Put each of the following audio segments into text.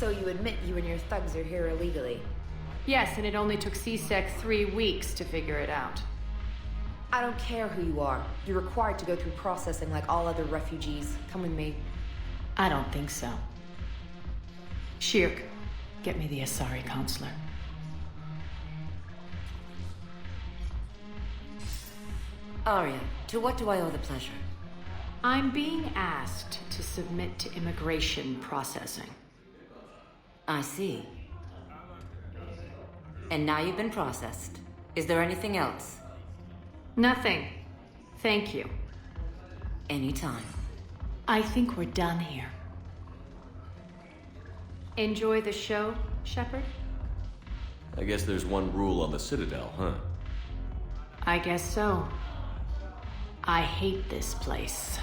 So you admit you and your thugs are here illegally? Yes, and it only took CSEC 3 weeks to figure it out. I don't care who you are. You're required to go through processing like all other refugees. Come with me. I don't think so. Shirk, get me the Asari counselor. Arya, to what do I owe the pleasure? I'm being asked to submit to immigration processing. I see. And now you've been processed. Is there anything else? Nothing. Thank you. Anytime. I think we're done here. Enjoy the show, Shepard? I guess there's one rule on the Citadel, huh? I guess so. I hate this place.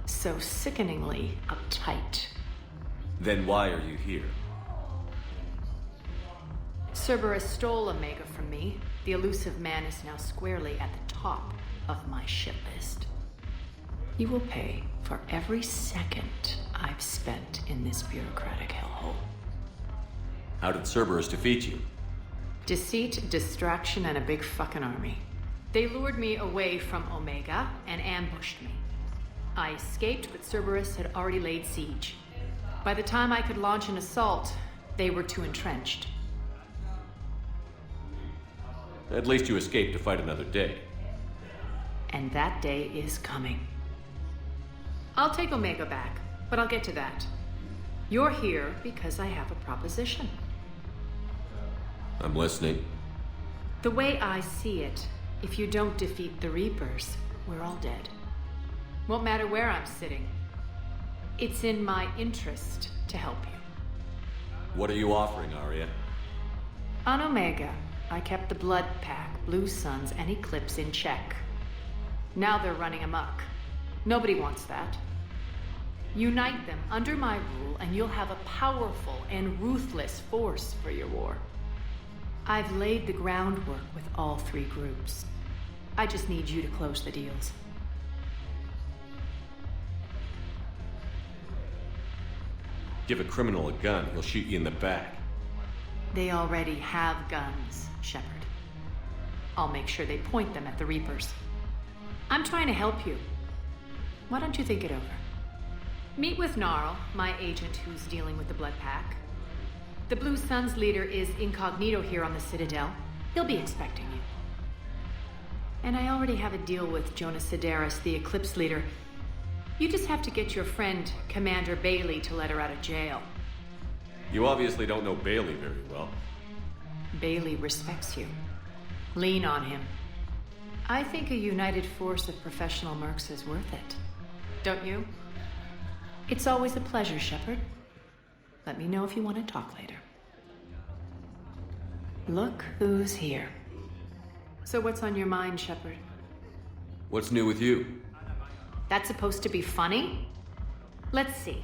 So sickeningly uptight. Then why are you here? Cerberus stole Omega from me. The elusive man is now squarely at the top of my shit list. He will pay for every second I've spent in this bureaucratic hellhole. How did Cerberus defeat you? Deceit, distraction, and a big fucking army. They lured me away from Omega and ambushed me. I escaped, but Cerberus had already laid siege. By the time I could launch an assault, they were too entrenched. At least you escaped to fight another day. And that day is coming. I'll take Omega back, but I'll get to that. You're here because I have a proposition. I'm listening. The way I see it, if you don't defeat the Reapers, we're all dead. Won't matter where I'm sitting. It's in my interest to help you. What are you offering, Arya? On Omega, I kept the Blood Pack, Blue Suns, and Eclipse in check. Now they're running amok. Nobody wants that. Unite them under my rule, and you'll have a powerful and ruthless force for your war. I've laid the groundwork with all 3 groups. I just need you to close the deals. Give a criminal a gun, he'll shoot you in the back. They already have guns, Shepard. I'll make sure they point them at the Reapers. I'm trying to help you. Why don't you think it over? Meet with Gnarl, my agent who's dealing with the Blood Pack. The Blue Suns leader is incognito here on the Citadel. He'll be expecting you. And I already have a deal with Jonas Sidaris, the Eclipse leader. You just have to get your friend, Commander Bailey, to let her out of jail. You obviously don't know Bailey very well. Bailey respects you. Lean on him. I think a united force of professional mercs is worth it. Don't you? It's always a pleasure, Shepard. Let me know if you want to talk later. Look who's here. So what's on your mind, Shepard? What's new with you? That's supposed to be funny? Let's see.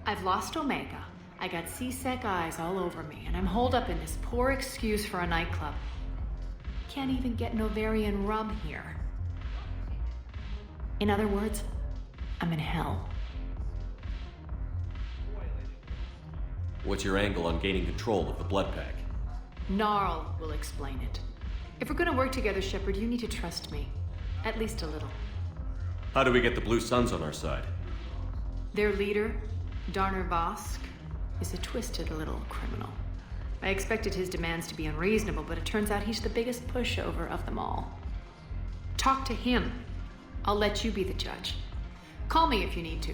I've lost Omega. I got C-Sec eyes all over me, and I'm holed up in this poor excuse for a nightclub. Can't even get Novarian rum here. In other words, I'm in hell. What's your angle on gaining control of the Blood Pack? Gnarl will explain it. If we're gonna work together, Shepard, you need to trust me. At least a little. How do we get the Blue Suns on our side? Their leader, Darner Vosk, is a twisted little criminal. I expected his demands to be unreasonable, but it turns out he's the biggest pushover of them all. Talk to him. I'll let you be the judge. Call me if you need to.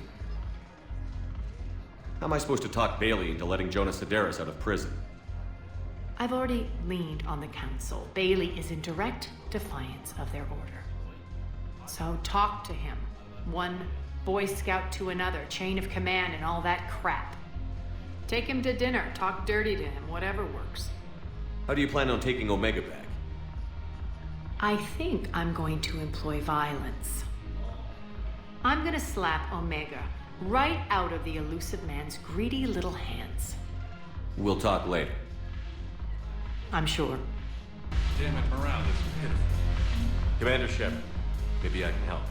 How am I supposed to talk Bailey into letting Jonas Sidaris out of prison? I've already leaned on the council. Bailey is in direct defiance of their order. So talk to him. One Boy Scout to another, chain of command and all that crap. Take him to dinner, talk dirty to him, whatever works. How do you plan on taking Omega back? I think I'm going to employ violence. I'm gonna slap Omega right out of the elusive man's greedy little hands. We'll talk later. I'm sure. Damn it, morale is pitiful. Commander Shepard, maybe I can help.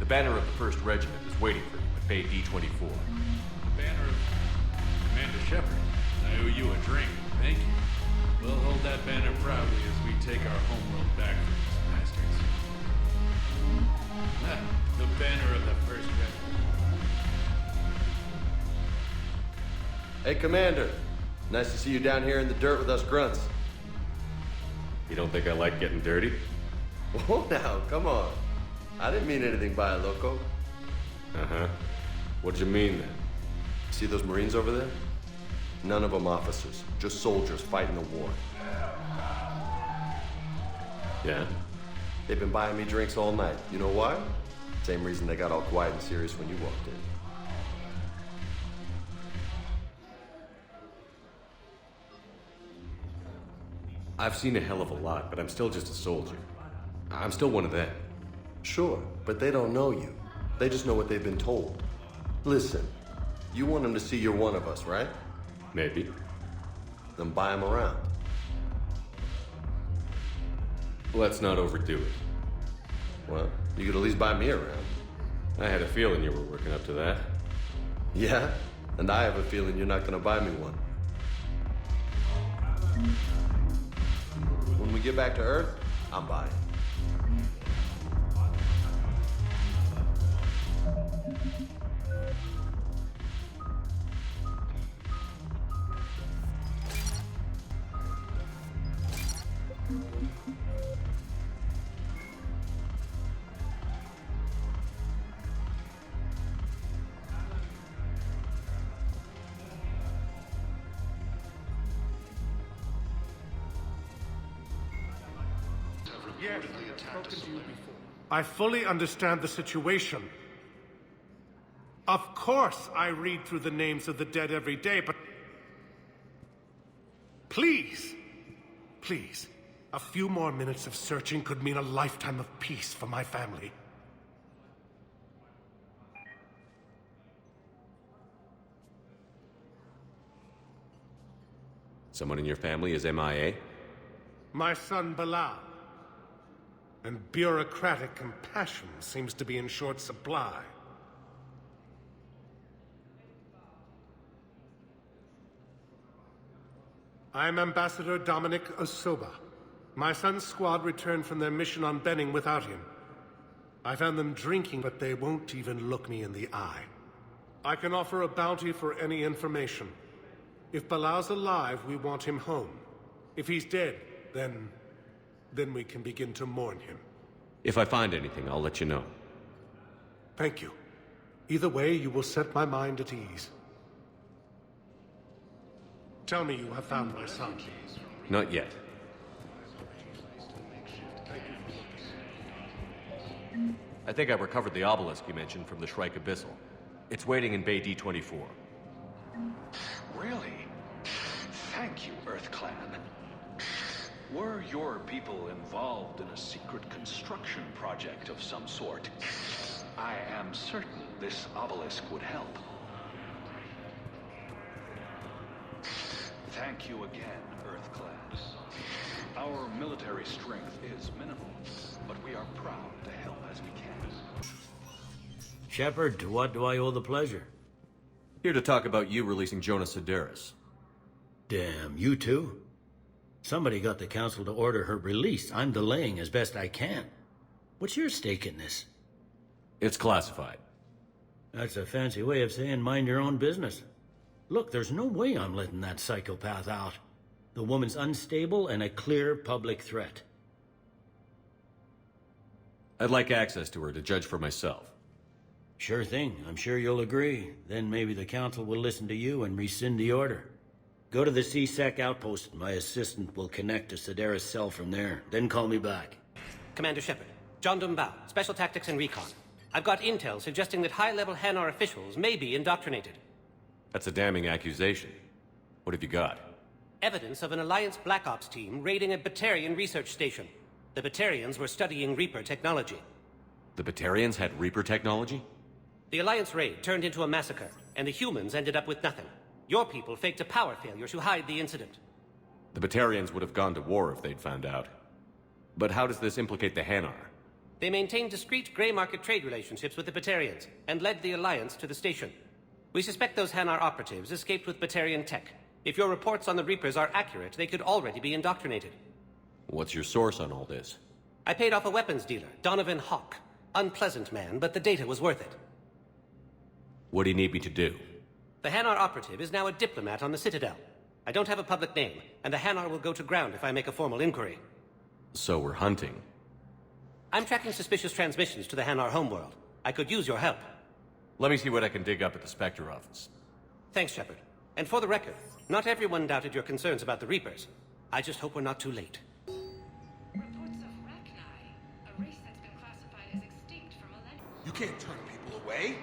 The banner of the 1st Regiment is waiting for you at Bay D-24. The banner of... Commander Shepard, I owe you a drink. Thank you. We'll hold that banner proudly as we take our homeworld back from these bastards. Ah, the banner of the First Red. Hey, Commander. Nice to see you down here in the dirt with us grunts. You don't think I like getting dirty? Oh, now, come on. I didn't mean anything by it, loco. Uh-huh. What'd you mean then? See those Marines over there? None of them officers, just soldiers fighting the war. Yeah? They've been buying me drinks all night. You know why? Same reason they got all quiet and serious when you walked in. I've seen a hell of a lot, but I'm still just a soldier. I'm still one of them. Sure, but they don't know you. They just know what they've been told. Listen, you want them to see you're one of us, right? Maybe. Then buy them around. Let's not overdo it. Well, you could at least buy me around. I had a feeling you were working up to that. Yeah? And I have a feeling you're not gonna buy me one. When we get back to Earth, I'm buying. Yes, I've spoken to you before. I fully understand the situation. Of course, I read through the names of the dead every day, but... Please, please, a few more minutes of searching could mean a lifetime of peace for my family. Someone in your family is MIA? My son, Bilal. And bureaucratic compassion seems to be in short supply. I'm Ambassador Dominic Osoba. My son's squad returned from their mission on Benning without him. I found them drinking, but they won't even look me in the eye. I can offer a bounty for any information. If Bilal's alive, we want him home. If he's dead, then we can begin to mourn him. If I find anything, I'll let you know. Thank you. Either way, you will set my mind at ease. Tell me you have found my son. Not yet. I think I recovered the obelisk you mentioned from the Shrike Abyssal. It's waiting in Bay D-24. Really? Thank you, Earth Clan. Were your people involved in a secret construction project of some sort? I am certain this obelisk would help. Thank you again, Earth Clan. Our military strength is minimal, but we are proud to help as we can. Shepard, to what do I owe the pleasure? Here to talk about you releasing Jonas Sedaris. Damn, you too? Somebody got the council to order her release. I'm delaying as best I can. What's your stake in this? It's classified. That's a fancy way of saying mind your own business. Look, there's no way I'm letting that psychopath out. The woman's unstable and a clear public threat. I'd like access to her to judge for myself. Sure thing. I'm sure you'll agree. Then maybe the council will listen to you and rescind the order. Go to the CSEC outpost. My assistant will connect to Sedaris' cell from there. Then call me back. Commander Shepard, John Dumbao, Special Tactics and Recon. I've got intel suggesting that high-level Hanar officials may be indoctrinated. That's a damning accusation. What have you got? Evidence of an Alliance Black Ops team raiding a Batarian research station. The Batarians were studying Reaper technology. The Batarians had Reaper technology? The Alliance raid turned into a massacre, and the humans ended up with nothing. Your people faked a power failure to hide the incident. The Batarians would have gone to war if they'd found out. But how does this implicate the Hanar? They maintained discreet gray market trade relationships with the Batarians, and led the Alliance to the station. We suspect those Hanar operatives escaped with Batarian tech. If your reports on the Reapers are accurate, they could already be indoctrinated. What's your source on all this? I paid off a weapons dealer, Donovan Hawk. Unpleasant man, but the data was worth it. What do you need me to do? The Hanar operative is now a diplomat on the Citadel. I don't have a public name, and the Hanar will go to ground if I make a formal inquiry. So we're hunting. I'm tracking suspicious transmissions to the Hanar homeworld. I could use your help. Let me see what I can dig up at the Spectre office. Thanks, Shepard. And for the record, not everyone doubted your concerns about the Reapers. I just hope we're not too late. Reports of Rachni, a race that's been classified as extinct for millennia. You can't turn people away.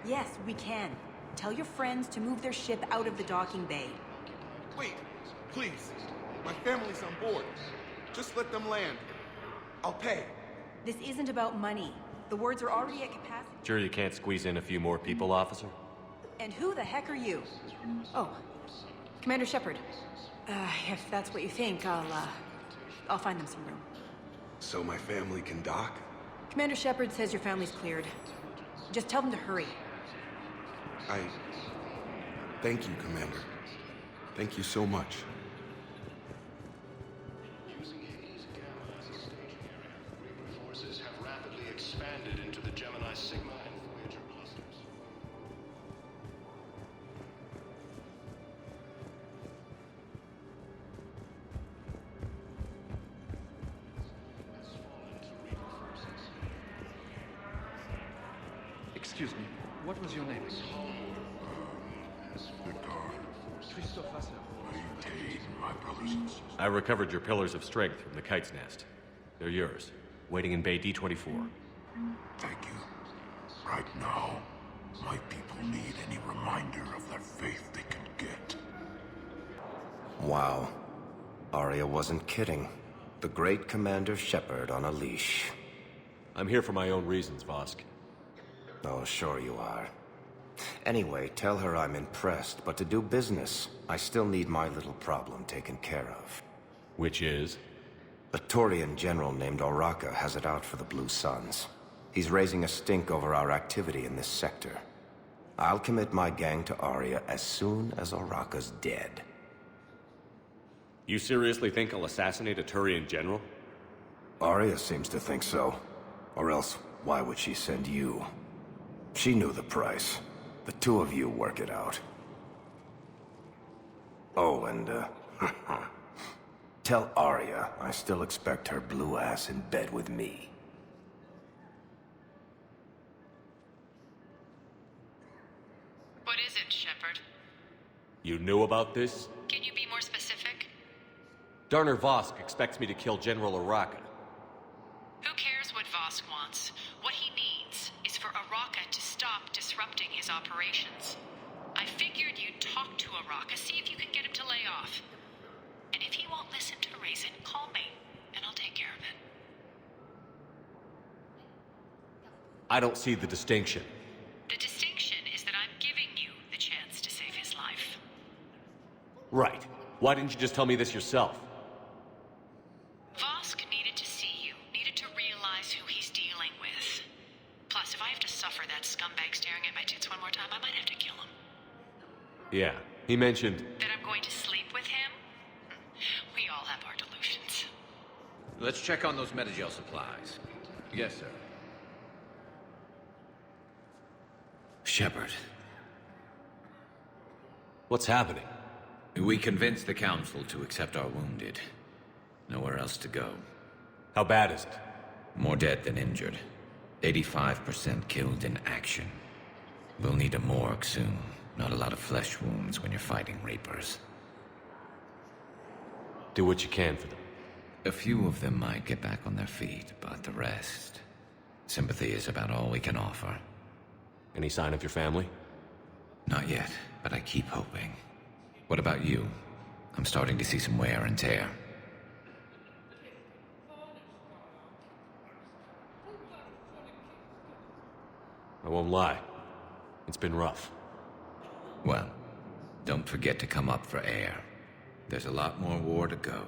Yes, we can. Tell your friends to move their ship out of the docking bay. Wait, please. My family's on board. Just let them land. I'll pay. This isn't about money. The wards are already at capacity. Sure you can't squeeze in a few more people, officer? And who the heck are you? Oh, Commander Shepard. If that's what you think, I'll find them some room. So my family can dock? Commander Shepard says your family's cleared. Just tell them to hurry. Thank you, Commander. Thank you so much. Forces have rapidly expanded into the Gemini Sigma and Voyager clusters. Excuse me, what was your name? I recovered your pillars of strength from the kite's nest. They're yours, waiting in Bay D-24. Thank you. Right now, my people need any reminder of their faith they can get. Wow. Arya wasn't kidding. The great Commander Shepard on a leash. I'm here for my own reasons, Vosk. Oh, sure you are. Anyway, tell her I'm impressed, but to do business, I still need my little problem taken care of. Which is? A Turian general named Oraka has it out for the Blue Suns. He's raising a stink over our activity in this sector. I'll commit my gang to Arya as soon as Oraka's dead. You seriously think I'll assassinate a Turian general? Arya seems to think so. Or else, why would she send you? She knew the price. The two of you work it out. Oh, and, tell Arya I still expect her blue ass in bed with me. What is it, Shepard? You knew about this? Can you be more specific? Darner Vosk expects me to kill General Oraka. Who cares what Vosk wants? What he needs is for Oraka to stop disrupting his operations. I figured you'd talk to Oraka, see if you can get him to lay off. And if he won't listen to reason, call me, and I'll take care of it. I don't see the distinction. The distinction is that I'm giving you the chance to save his life. Right. Why didn't you just tell me this yourself? Vosk needed to see you, needed to realize who he's dealing with. Plus, if I have to suffer that scumbag staring at my tits one more time, I might have to kill him. Yeah, he mentioned... That I'm going to sleep with him? We all have our delusions. Let's check on those Metagel supplies. Yes, sir. Shepard. What's happening? We convinced the Council to accept our wounded. Nowhere else to go. How bad is it? More dead than injured. 85% killed in action. We'll need a morgue soon. Not a lot of flesh wounds when you're fighting Reapers. Do what you can for them. A few of them might get back on their feet, but the rest... Sympathy is about all we can offer. Any sign of your family? Not yet, but I keep hoping. What about you? I'm starting to see some wear and tear. I won't lie. It's been rough. Well, don't forget to come up for air. There's a lot more war to go.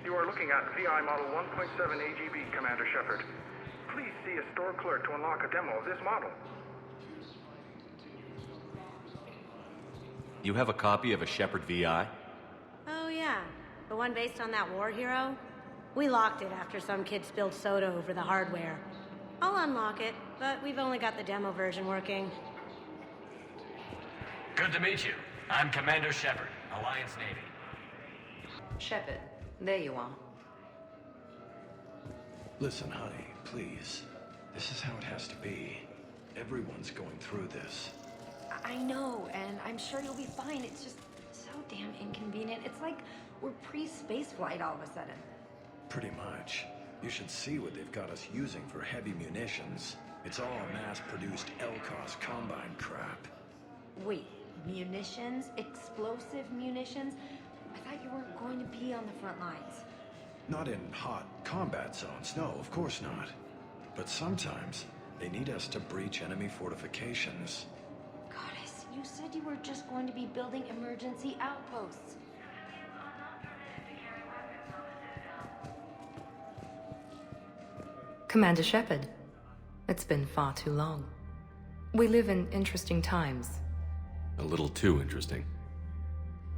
You are looking at VI Model 1.7 AGB, Commander Shepard. Please see a store clerk to unlock a demo of this model. You have a copy of a Shepard VI? Oh yeah, the one based on that war hero? We locked it after some kid spilled soda over the hardware. I'll unlock it, but we've only got the demo version working. Good to meet you. I'm Commander Shepard, Alliance Navy. Shepard, there you are. Listen, honey, please. This is how it has to be. Everyone's going through this. I know, and I'm sure you'll be fine. It's just so damn inconvenient. It's like we're pre-space flight all of a sudden. Pretty much. You should see what they've got us using for heavy munitions. It's all mass-produced LCOS combine crap. Wait, munitions? Explosive munitions? I thought you weren't going to be on the front lines. Not in hot combat zones, no, of course not. But sometimes, they need us to breach enemy fortifications. Goddess, you said you were just going to be building emergency outposts. Commander Shepard, it's been far too long. We live in interesting times. A little too interesting.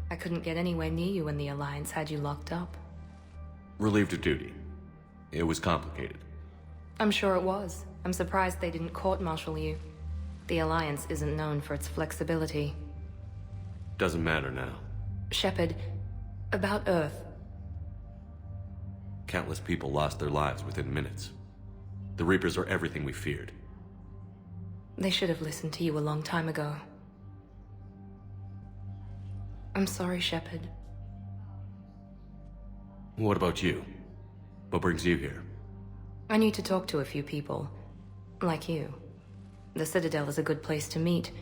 I couldn't get anywhere near you when the Alliance had you locked up. Relieved of duty. It was complicated. I'm sure it was. I'm surprised they didn't court-martial you. The Alliance isn't known for its flexibility. Doesn't matter now. Shepard, about Earth. Countless people lost their lives within minutes. The Reapers are everything we feared. They should have listened to you a long time ago. I'm sorry, Shepard. What about you? What brings you here? I need to talk to a few people. Like you. The Citadel is a good place to meet.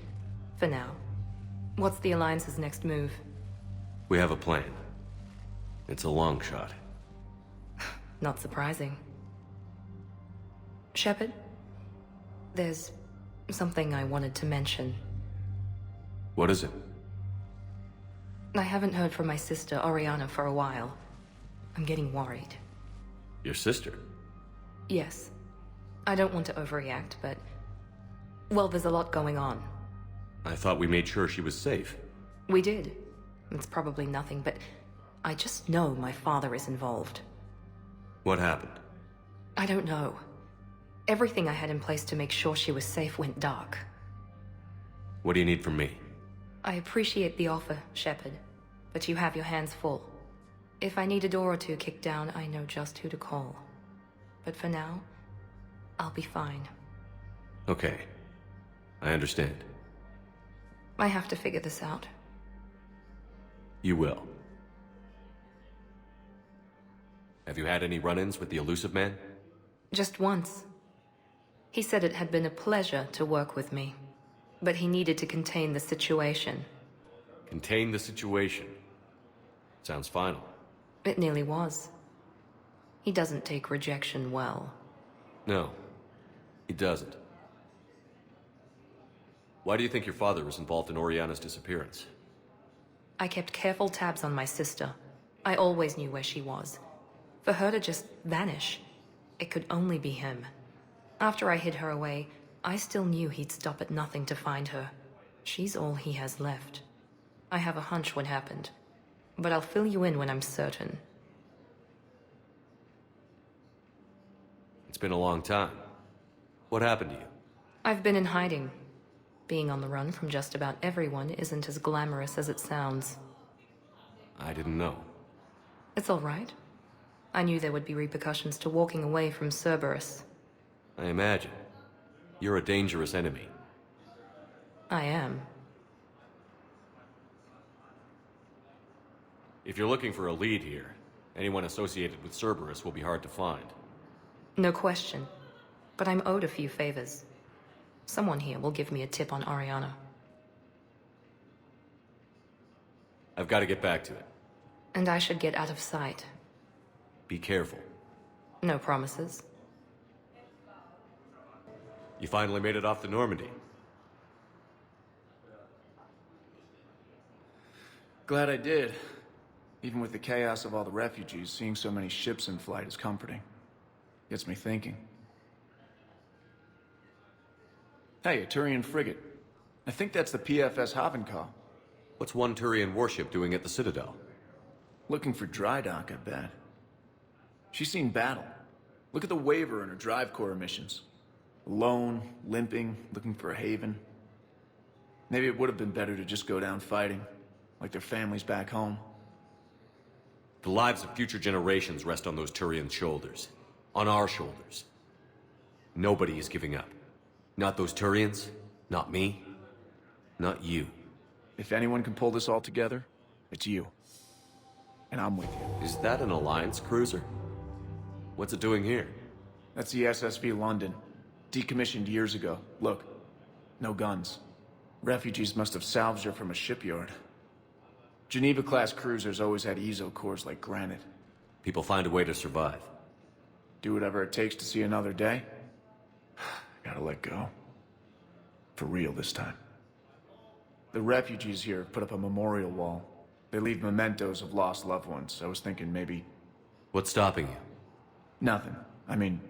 For now. What's the Alliance's next move? We have a plan. It's a long shot. Not surprising. Shepard, there's something I wanted to mention. What is it? I haven't heard from my sister, Oriana, for a while. I'm getting worried. Your sister? Yes. I don't want to overreact, but... well, there's a lot going on. I thought we made sure she was safe. We did. It's probably nothing, but I just know my father is involved. What happened? I don't know. Everything I had in place to make sure she was safe went dark. What do you need from me? I appreciate the offer, Shepard, but you have your hands full. If I need a door or two kicked down, I know just who to call. But for now, I'll be fine. Okay. I understand. I have to figure this out. You will. Have you had any run-ins with the Elusive Man? Just once. He said it had been a pleasure to work with me, but he needed to contain the situation. Contain the situation. Sounds final. It nearly was. He doesn't take rejection well. No, he doesn't. Why do you think your father was involved in Oriana's disappearance? I kept careful tabs on my sister. I always knew where she was. For her to just vanish, it could only be him. After I hid her away, I still knew he'd stop at nothing to find her. She's all he has left. I have a hunch what happened, but I'll fill you in when I'm certain. It's been a long time. What happened to you? I've been in hiding. Being on the run from just about everyone isn't as glamorous as it sounds. I didn't know. It's all right. I knew there would be repercussions to walking away from Cerberus. I imagine. You're a dangerous enemy. I am. If you're looking for a lead here, anyone associated with Cerberus will be hard to find. No question. But I'm owed a few favors. Someone here will give me a tip on Oriana. I've got to get back to it. And I should get out of sight. Be careful. No promises. You finally made it off the Normandy. Glad I did. Even with the chaos of all the refugees, seeing so many ships in flight is comforting. Gets me thinking. Hey, a Turian frigate. I think that's the PFS Havenkaw. What's one Turian warship doing at the Citadel? Looking for dry dock, I bet. She's seen battle. Look at the waiver in her drive core emissions. Alone, limping, looking for a haven. Maybe it would have been better to just go down fighting, like their families back home. The lives of future generations rest on those Turian shoulders. On our shoulders. Nobody is giving up. Not those Turians, not me, not you. If anyone can pull this all together, it's you. And I'm with you. Is that an Alliance cruiser? What's it doing here? That's the SSV London. Decommissioned years ago. Look, no guns. Refugees must have salvaged her from a shipyard. Geneva-class cruisers always had ezo cores like granite. People find a way to survive. Do whatever it takes to see another day. Gotta let go. For real this time. The refugees here have put up a memorial wall. They leave mementos of lost loved ones. I was thinking maybe... What's stopping you? Nothing. I mean...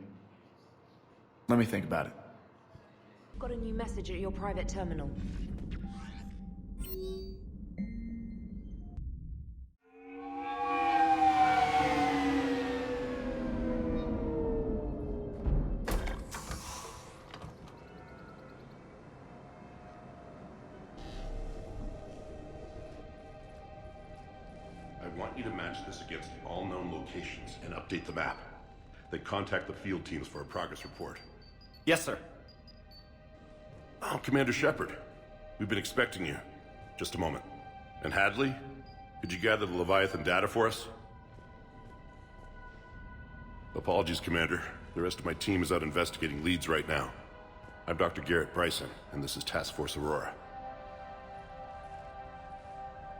Let me think about it. Got a new message at your private terminal. I want you to match this against all known locations and update the map. Then contact the field teams for a progress report. Yes, sir. Oh, Commander Shepard. We've been expecting you. Just a moment. And Hadley? Could you gather the Leviathan data for us? Apologies, Commander. The rest of my team is out investigating leads right now. I'm Dr. Garrett Bryson, and this is Task Force Aurora.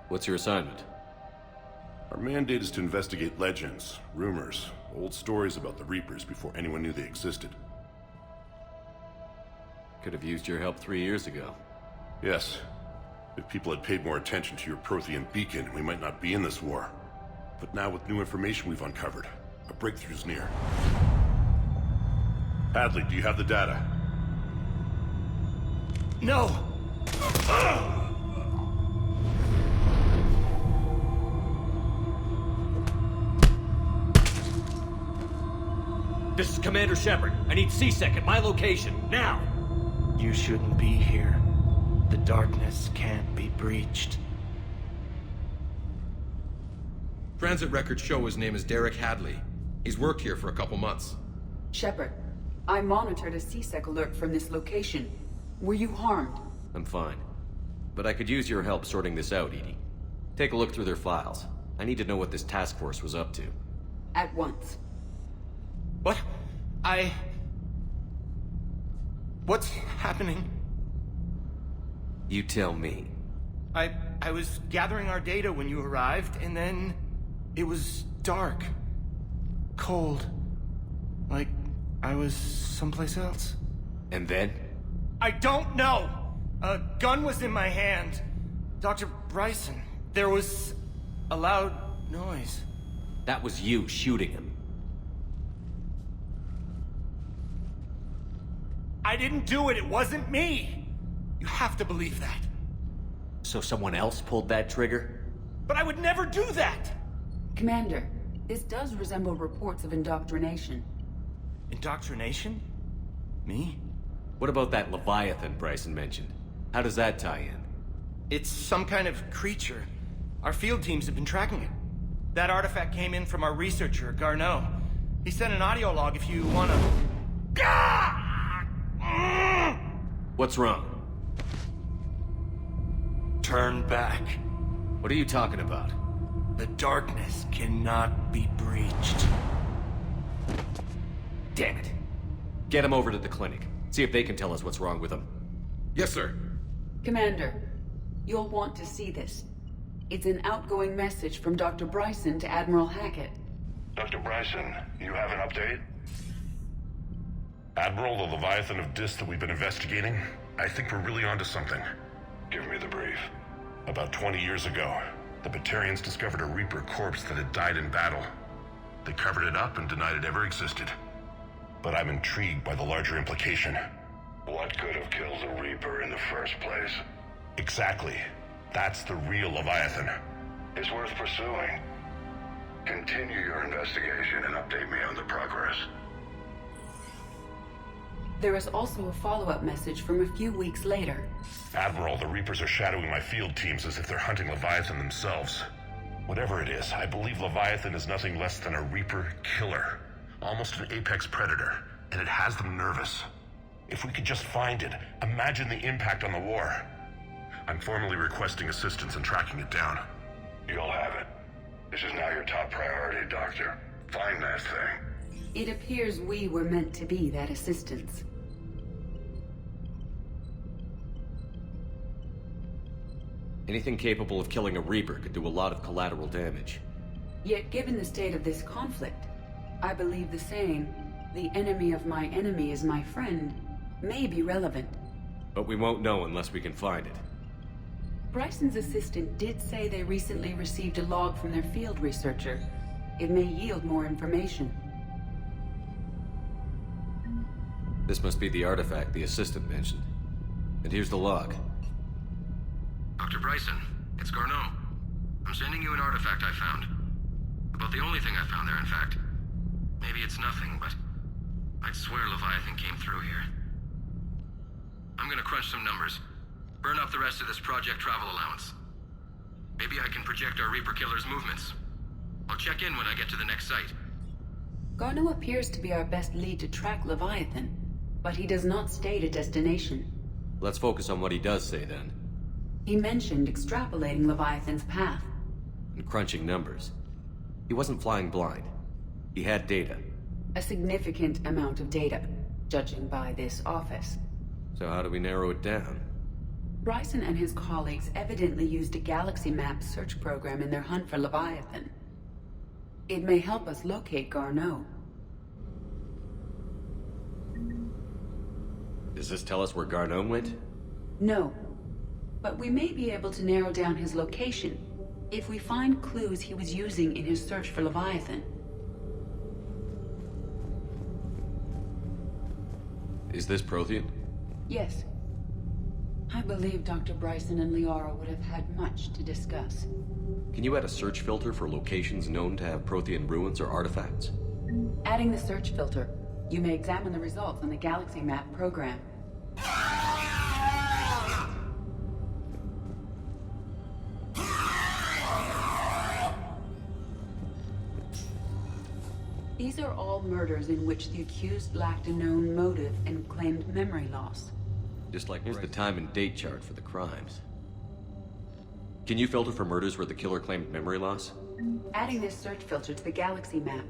What's your assignment? Our mandate is to investigate legends, rumors, old stories about the Reapers before anyone knew they existed. Could have used your help 3 years ago. Yes. If people had paid more attention to your Prothean beacon, we might not be in this war. But now with new information we've uncovered, a breakthrough's near. Hadley, do you have the data? No! This is Commander Shepard. I need C-Sec at my location, now! You shouldn't be here. The darkness can't be breached. Transit records show his name is Derek Hadley. He's worked here for a couple months. Shepard, I monitored a C-Sec alert from this location. Were you harmed? I'm fine. But I could use your help sorting this out, Edie. Take a look through their files. I need to know what this task force was up to. At once. What? What's happening? You tell me. I was gathering our data when you arrived, and then it was dark. Cold. Like I was someplace else. And then? I don't know! A gun was in my hand. Dr. Bryson, there was a loud noise. That was you shooting him. I didn't do it, it wasn't me! You have to believe that. So someone else pulled that trigger? But I would never do that! Commander, this does resemble reports of indoctrination. Indoctrination? Me? What about that Leviathan Bryson mentioned? How does that tie in? It's some kind of creature. Our field teams have been tracking it. That artifact came in from our researcher, Garneau. He sent an audio log if you wanna... What's wrong? Turn back. What are you talking about? The darkness cannot be breached. Damn it. Get him over to the clinic. See if they can tell us what's wrong with him. Yes, sir. Commander, you'll want to see this. It's an outgoing message from Dr. Bryson to Admiral Hackett. Dr. Bryson, you have an update? Admiral, the Leviathan of Dis that we've been investigating, I think we're really onto something. Give me the brief. About 20 years ago, the Batarians discovered a Reaper corpse that had died in battle. They covered it up and denied it ever existed. But I'm intrigued by the larger implication. What could have killed the Reaper in the first place? Exactly. That's the real Leviathan. It's worth pursuing. Continue your investigation and update me on the progress. There is also a follow-up message from a few weeks later. Admiral, the Reapers are shadowing my field teams as if they're hunting Leviathan themselves. Whatever it is, I believe Leviathan is nothing less than a Reaper killer. Almost an apex predator, and it has them nervous. If we could just find it, imagine the impact on the war. I'm formally requesting assistance in tracking it down. You'll have it. This is now your top priority, Doctor. Find that thing. It appears we were meant to be that assistance. Anything capable of killing a Reaper could do a lot of collateral damage. Yet given the state of this conflict, I believe the saying, "The enemy of my enemy is my friend," may be relevant. But we won't know unless we can find it. Bryson's assistant did say they recently received a log from their field researcher. It may yield more information. This must be the artifact the assistant mentioned. And here's the log. Dr. Bryson, it's Garneau. I'm sending you an artifact I found. About the only thing I found there, in fact. Maybe it's nothing, but I'd swear Leviathan came through here. I'm gonna crunch some numbers. Burn up the rest of this project travel allowance. Maybe I can project our Reaper killer's movements. I'll check in when I get to the next site. Garneau appears to be our best lead to track Leviathan, but he does not state a destination. Let's focus on what he does say, then. He mentioned extrapolating Leviathan's path. And crunching numbers. He wasn't flying blind. He had data. A significant amount of data, judging by this office. So how do we narrow it down? Bryson and his colleagues evidently used a galaxy map search program in their hunt for Leviathan. It may help us locate Garneau. Does this tell us where Garneau went? No. But we may be able to narrow down his location if we find clues he was using in his search for Leviathan. Is this Prothean? Yes. I believe Dr. Bryson and Liara would have had much to discuss. Can you add a search filter for locations known to have Prothean ruins or artifacts? Adding the search filter, you may examine the results on the Galaxy Map program. These are all murders in which the accused lacked a known motive and claimed memory loss. Just like here's the time and date chart for the crimes. Can you filter for murders where the killer claimed memory loss? Adding this search filter to the Galaxy Map.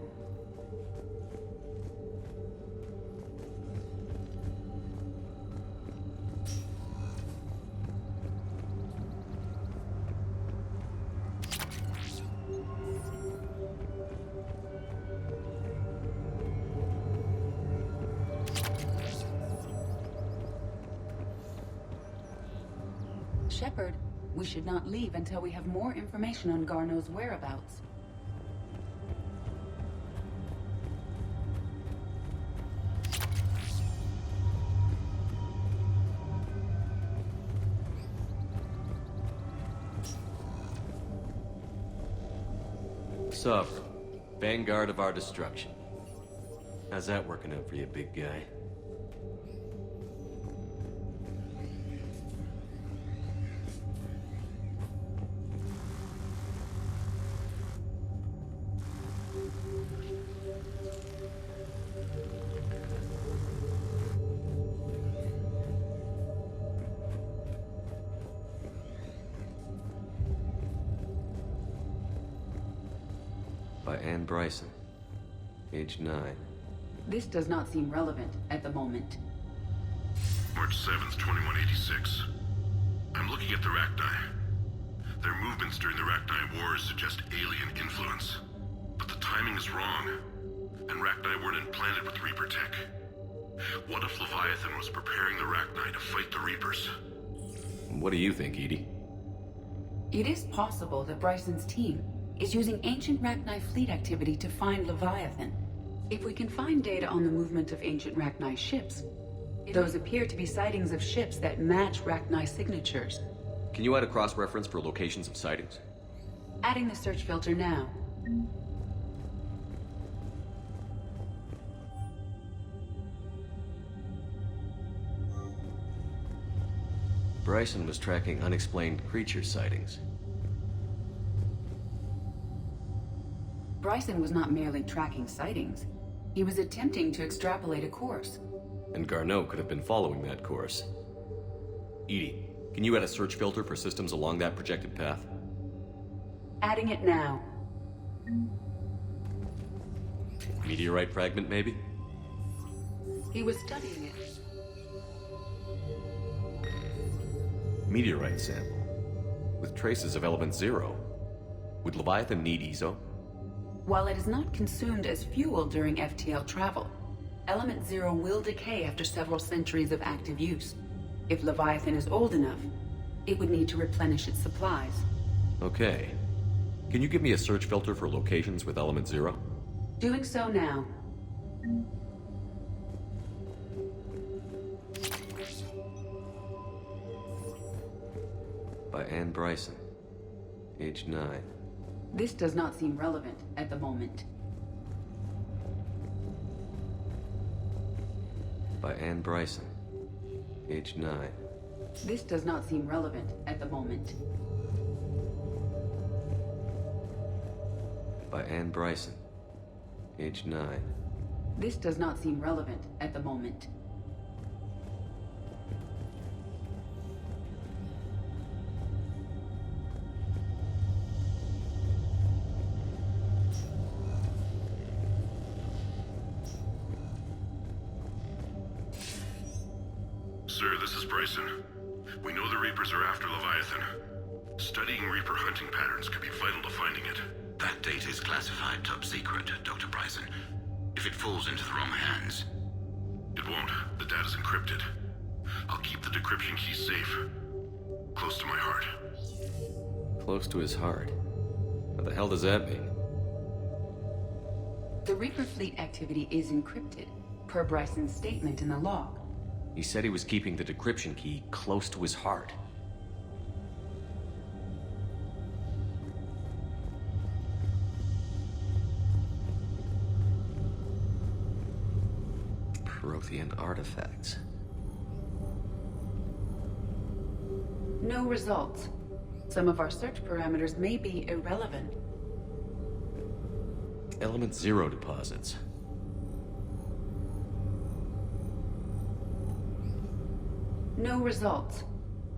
Shepard, we should not leave until we have more information on Garneau's whereabouts. Sup, vanguard of our destruction. How's that working out for you, big guy? By Anne Bryson, age 9. This does not seem relevant at the moment. March 7th, 2186. I'm looking at the Rachni. Their movements during the Rachni Wars suggest alien influence. But the timing is wrong, and Rachni weren't implanted with Reaper tech. What if Leviathan was preparing the Rachni to fight the Reapers? What do you think, Edie? It is possible that Bryson's team is using ancient Rachni fleet activity to find Leviathan. If we can find data on the movement of ancient Rachni ships, Those appear to be sightings of ships that match Rachni's signatures. Can you add a cross-reference for locations of sightings? Adding the search filter now. Bryson was tracking unexplained creature sightings. Bryson was not merely tracking sightings. He was attempting to extrapolate a course. And Garneau could have been following that course. Edie, can you add a search filter for systems along that projected path? Adding it now. Meteorite fragment, maybe? He was studying it. Meteorite sample. With traces of element 0. Would Leviathan need ESO? While it is not consumed as fuel during FTL travel, element 0 will decay after several centuries of active use. If Leviathan is old enough, it would need to replenish its supplies. Okay. Can you give me a search filter for locations with element 0? Doing so now. By Anne Bryson. Age 9. This does not seem relevant at the moment. By Anne Bryson. Age 9. This does not seem relevant at the moment. By Anne Bryson. Age 9. This does not seem relevant at the moment. Sir, this is Bryson. We know the Reapers are after Leviathan. Studying Reaper hunting patterns could be vital to finding it. That data is classified top secret, Dr. Bryson. If it falls into the wrong hands... It won't. The data's encrypted. I'll keep the decryption key safe. Close to my heart. Close to his heart? What the hell does that mean? The Reaper fleet activity is encrypted, per Bryson's statement in the log. He said he was keeping the decryption key close to his heart. Prothean artifacts. No results. Some of our search parameters may be irrelevant. Element 0 deposits. No results.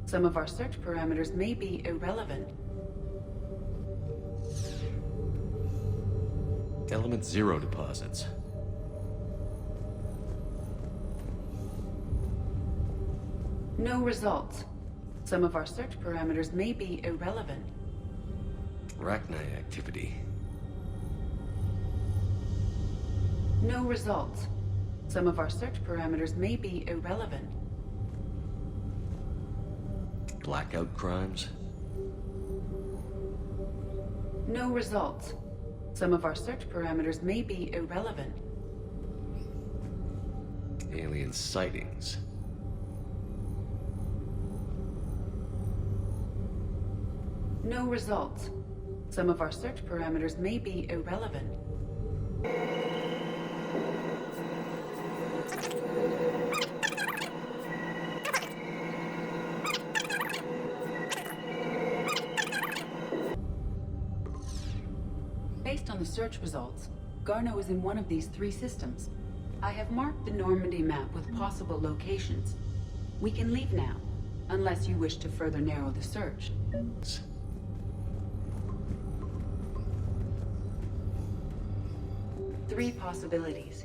Some of our search parameters may be irrelevant. Element 0 deposits. No results. Some of our search parameters may be irrelevant. Rachni activity. No results. Some of our search parameters may be irrelevant. Blackout crimes? No results. Some of our search parameters may be irrelevant. Alien sightings. No results. Some of our search parameters may be irrelevant. Based on the search results, Garneau is in one of these three systems. I have marked the Normandy map with possible locations. We can leave now, unless you wish to further narrow the search. 3 possibilities.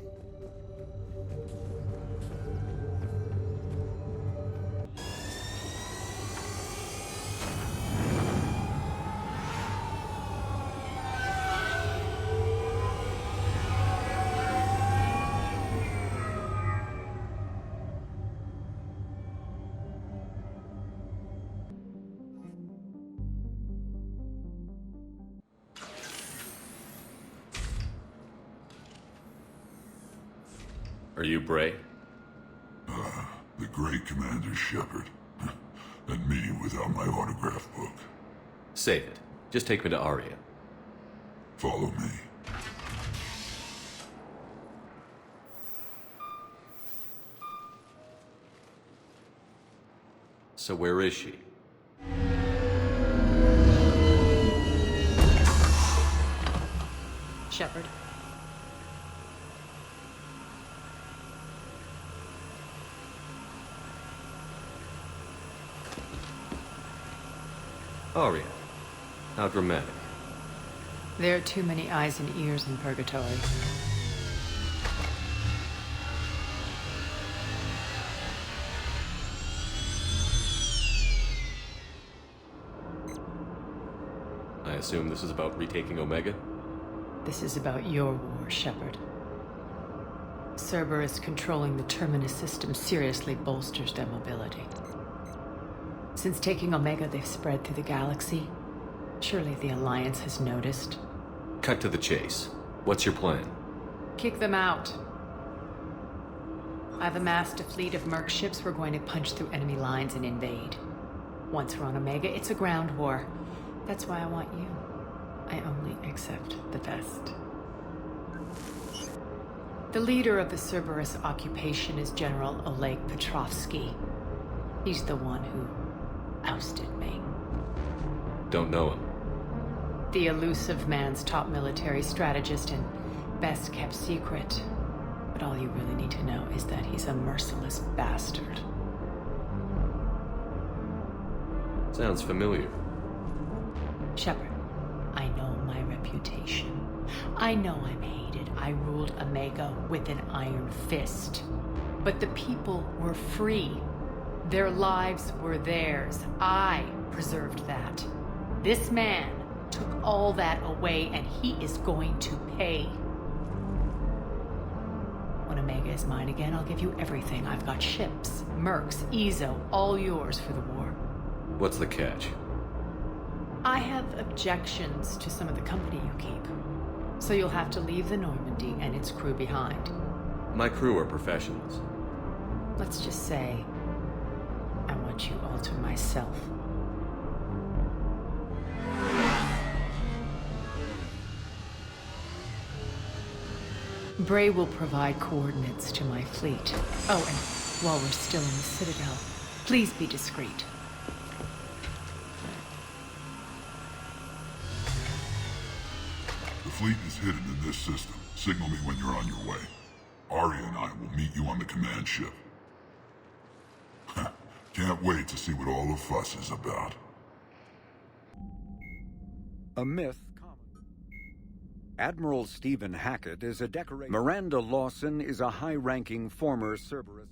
Are you Bray? great Commander Shepard. And me without my autograph book. Save it. Just take me to Aria. Follow me. So where is she? Shepard. Aria. How dramatic. There are too many eyes and ears in Purgatory. I assume this is about retaking Omega? This is about your war, Shepard. Cerberus controlling the Terminus system seriously bolsters their mobility. Since taking Omega, they've spread through the galaxy. Surely the Alliance has noticed. Cut to the chase. What's your plan? Kick them out. I've amassed a fleet of merc ships. We're going to punch through enemy lines and invade. Once we're on Omega, it's a ground war. That's why I want you. I only accept the best. The leader of the Cerberus occupation is General Oleg Petrovsky. He's the one who ousted me. Don't know him. The elusive man's top military strategist and best kept secret. But all you really need to know is that he's a merciless bastard. Sounds familiar. Shepard, I know my reputation. I know I'm hated. I ruled Omega with an iron fist. But the people were free. Their lives were theirs. I preserved that. This man took all that away, and he is going to pay. When Omega is mine again, I'll give you everything. I've got ships, mercs, Ezo, all yours for the war. What's the catch? I have objections to some of the company you keep. So you'll have to leave the Normandy and its crew behind. My crew are professionals. Let's just say, I want you all to myself. Bray will provide coordinates to my fleet. Oh, and while we're still in the Citadel, please be discreet. The fleet is hidden in this system. Signal me when you're on your way. Aria and I will meet you on the command ship. Can't wait to see what all the fuss is about. A myth. Admiral Stephen Hackett is a decorated. Miranda Lawson is a high-ranking former Cerberus.